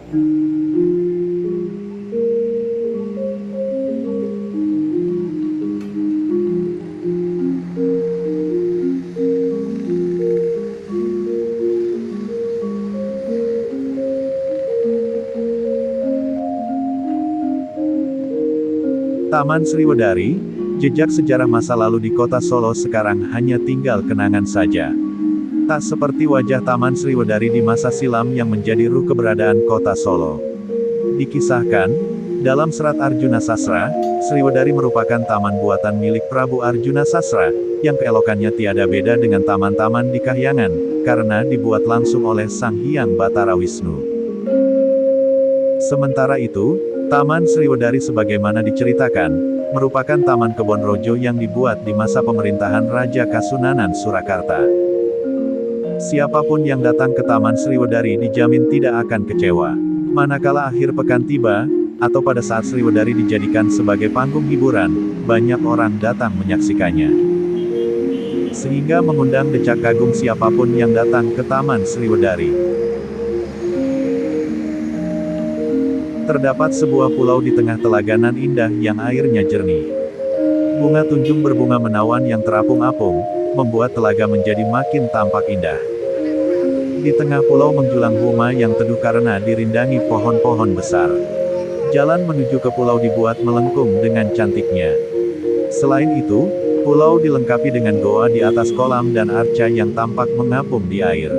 Taman Sriwedari, jejak sejarah masa lalu di kota Solo sekarang hanya tinggal kenangan saja. Tak seperti wajah Taman Sriwedari di masa silam yang menjadi ruh keberadaan kota Solo. Dikisahkan, dalam serat Arjuna Sasra, Sriwedari merupakan taman buatan milik Prabu Arjuna Sasra, yang keelokannya tiada beda dengan taman-taman di Kahyangan, karena dibuat langsung oleh Sang Hyang Batara Wisnu. Sementara itu, Taman Sriwedari sebagaimana diceritakan, merupakan taman kebon rojo yang dibuat di masa pemerintahan Raja Kasunanan Surakarta. Siapapun yang datang ke Taman Sriwedari dijamin tidak akan kecewa. Manakala akhir pekan tiba, atau pada saat Sriwedari dijadikan sebagai panggung hiburan, banyak orang datang menyaksikannya. Sehingga mengundang decak kagum siapapun yang datang ke Taman Sriwedari. Terdapat sebuah pulau di tengah telaga nan indah yang airnya jernih. Bunga tunjung berbunga menawan yang terapung-apung, membuat telaga menjadi makin tampak indah. Di tengah pulau menjulang huma yang teduh karena dirindangi pohon-pohon besar. Jalan menuju ke pulau dibuat melengkung dengan cantiknya. Selain itu, pulau dilengkapi dengan goa di atas kolam dan arca yang tampak mengapung di air.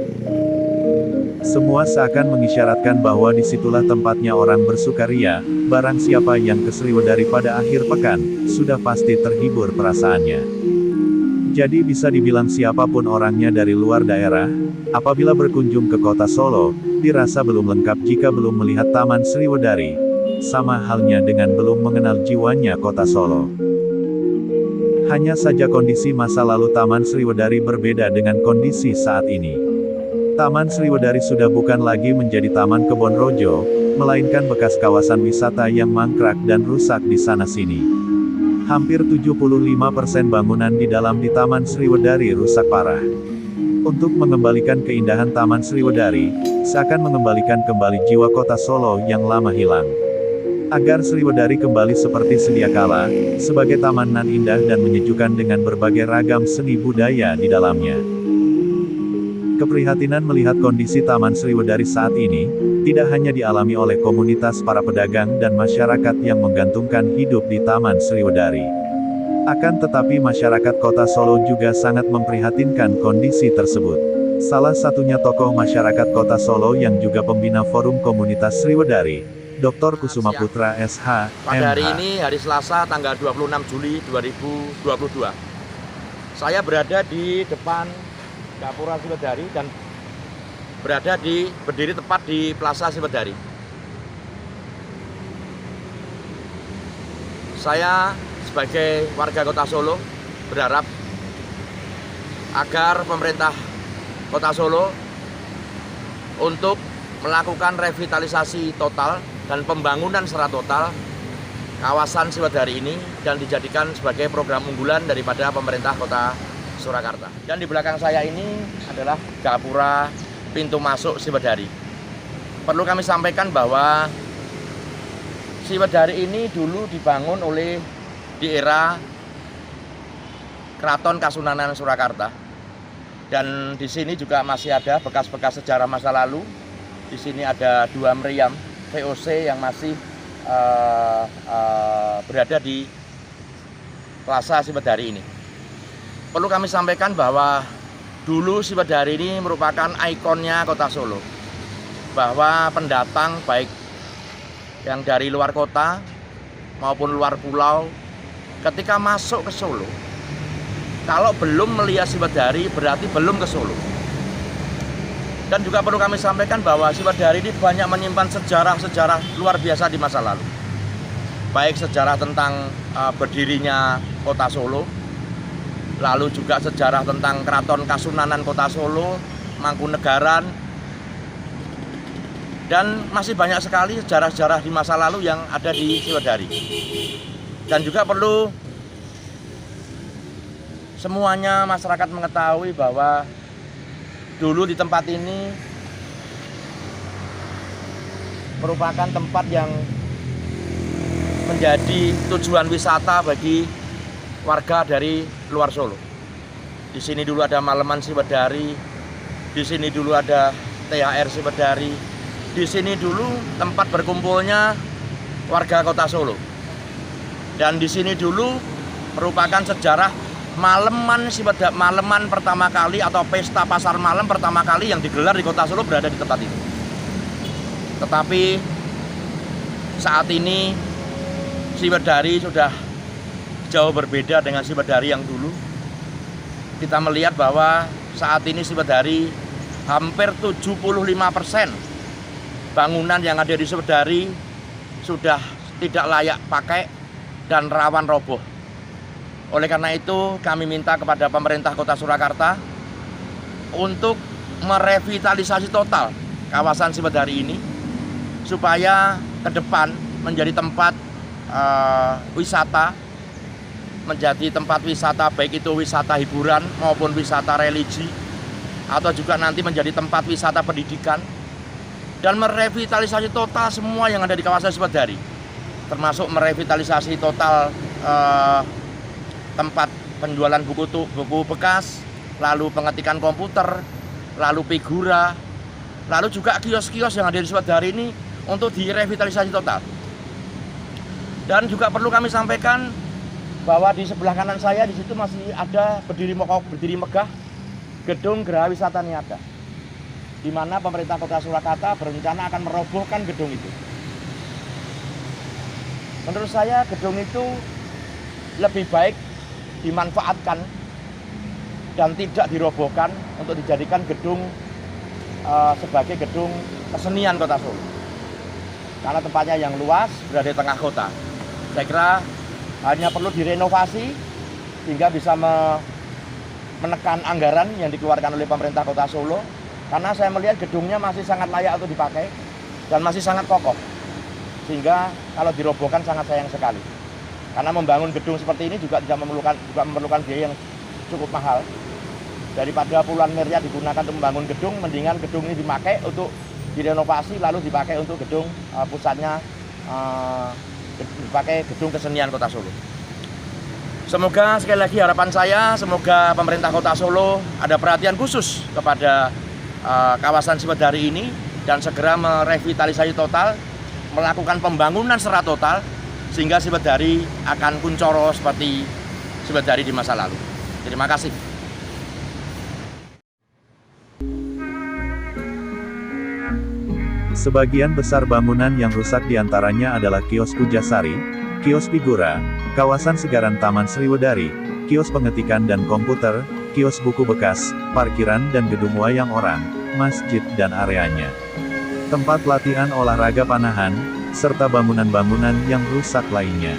Semua seakan mengisyaratkan bahwa disitulah tempatnya orang bersukaria. Barang siapa yang ke Sriwedari pada akhir pekan, sudah pasti terhibur perasaannya. Jadi bisa dibilang siapapun orangnya dari luar daerah, apabila berkunjung ke kota Solo, dirasa belum lengkap jika belum melihat Taman Sriwedari. Sama halnya dengan belum mengenal jiwanya kota Solo. Hanya saja kondisi masa lalu Taman Sriwedari berbeda dengan kondisi saat ini. Taman Sriwedari sudah bukan lagi menjadi taman kebon rojo, melainkan bekas kawasan wisata yang mangkrak dan rusak di sana-sini. Hampir 75% bangunan di Taman Sriwedari rusak parah. Untuk mengembalikan keindahan Taman Sriwedari, seakan mengembalikan kembali jiwa kota Solo yang lama hilang. Agar Sriwedari kembali seperti sedia kala, sebagai taman nan indah dan menyejukkan dengan berbagai ragam seni budaya di dalamnya. Keprihatinan melihat kondisi Taman Sriwedari saat ini, tidak hanya dialami oleh komunitas para pedagang dan masyarakat yang menggantungkan hidup di Taman Sriwedari. Akan tetapi masyarakat kota Solo juga sangat memprihatinkan kondisi tersebut. Salah satunya tokoh masyarakat kota Solo yang juga pembina Forum Komunitas Sriwedari, Dr. Kusuma Putra SH, Pada hari ini, hari Selasa, tanggal 26 Juli 2022. Saya berada di depan Gapura Sriwedari dan berdiri tepat di Plaza Sriwedari. Saya sebagai warga kota Solo berharap agar pemerintah kota Solo untuk melakukan revitalisasi total dan pembangunan secara total kawasan Sriwedari ini dan dijadikan sebagai program unggulan daripada pemerintah kota Surakarta. Dan di belakang saya ini adalah gapura pintu masuk Sriwedari. Perlu kami sampaikan bahwa Sriwedari ini dulu dibangun di era Keraton Kasunanan Surakarta. Dan di sini juga masih ada bekas-bekas sejarah masa lalu. Di sini ada 2 meriam VOC yang masih berada di Plaza Sriwedari ini. Perlu kami sampaikan bahwa dulu Sriwedari ini merupakan ikonnya kota Solo. Bahwa pendatang baik yang dari luar kota maupun luar pulau, ketika masuk ke Solo, kalau belum melihat Sriwedari berarti belum ke Solo. Dan juga perlu kami sampaikan bahwa Sriwedari ini banyak menyimpan sejarah-sejarah luar biasa di masa lalu. Baik sejarah tentang berdirinya kota Solo, lalu juga sejarah tentang Keraton Kasunanan Kota Solo, Mangkunegaran, dan masih banyak sekali sejarah-sejarah di masa lalu yang ada di Sriwedari. Dan juga perlu semuanya masyarakat mengetahui bahwa dulu di tempat ini merupakan tempat yang menjadi tujuan wisata bagi warga dari luar Solo. Di sini dulu ada Maleman Siwedari, di sini dulu ada THR Siwedari, di sini dulu tempat berkumpulnya warga kota Solo. Dan di sini dulu merupakan sejarah Maleman pertama kali atau pesta pasar malam pertama kali yang digelar di kota Solo berada di tempat ini. Tetapi saat ini Siwedari sudah jauh berbeda dengan Siwedari yang dulu. Kita melihat bahwa saat ini Siwedari hampir 75% bangunan yang ada di Siwedari sudah tidak layak pakai dan rawan roboh. Oleh karena itu kami minta kepada pemerintah Kota Surakarta untuk merevitalisasi total kawasan Siwedari ini supaya ke depan menjadi tempat wisata, menjadi tempat wisata baik itu wisata hiburan maupun wisata religi, atau juga nanti menjadi tempat wisata pendidikan, dan merevitalisasi total semua yang ada di kawasan Siwedari, termasuk merevitalisasi total tempat penjualan buku bekas, lalu pengetikan komputer, lalu figura, lalu juga kios-kios yang ada di Siwedari ini untuk direvitalisasi total. Dan juga perlu kami sampaikan bahwa di sebelah kanan saya di situ masih ada berdiri megah gedung Geraha Wisata Niaga, di mana pemerintah Kota Surakarta berencana akan merobohkan gedung itu. Menurut saya gedung itu lebih baik dimanfaatkan dan tidak dirobohkan untuk dijadikan gedung sebagai gedung kesenian Kota Solo, karena tempatnya yang luas, berada di tengah kota. Saya kira hanya perlu direnovasi sehingga bisa menekan anggaran yang dikeluarkan oleh pemerintah Kota Solo, karena saya melihat gedungnya masih sangat layak untuk dipakai dan masih sangat kokoh, sehingga kalau dirobohkan sangat sayang sekali. Karena membangun gedung seperti ini juga memerlukan biaya yang cukup mahal. Daripada puluhan miliar digunakan untuk membangun gedung, mendingan gedung ini dipakai untuk direnovasi lalu dipakai untuk gedung pusatnya, dipakai gedung kesenian Kota Solo. Semoga sekali lagi harapan saya, semoga pemerintah Kota Solo ada perhatian khusus kepada kawasan Siwedari ini dan segera merevitalisasi total, melakukan pembangunan secara total sehingga Siwedari akan kuncoro seperti Siwedari di masa lalu. Terima kasih. Sebagian besar bangunan yang rusak diantaranya adalah kios Pujasari, kios figura, kawasan Segaran Taman Sriwedari, kios pengetikan dan komputer, kios buku bekas, parkiran dan gedung wayang orang, masjid dan areanya, tempat latihan olahraga panahan, serta bangunan-bangunan yang rusak lainnya.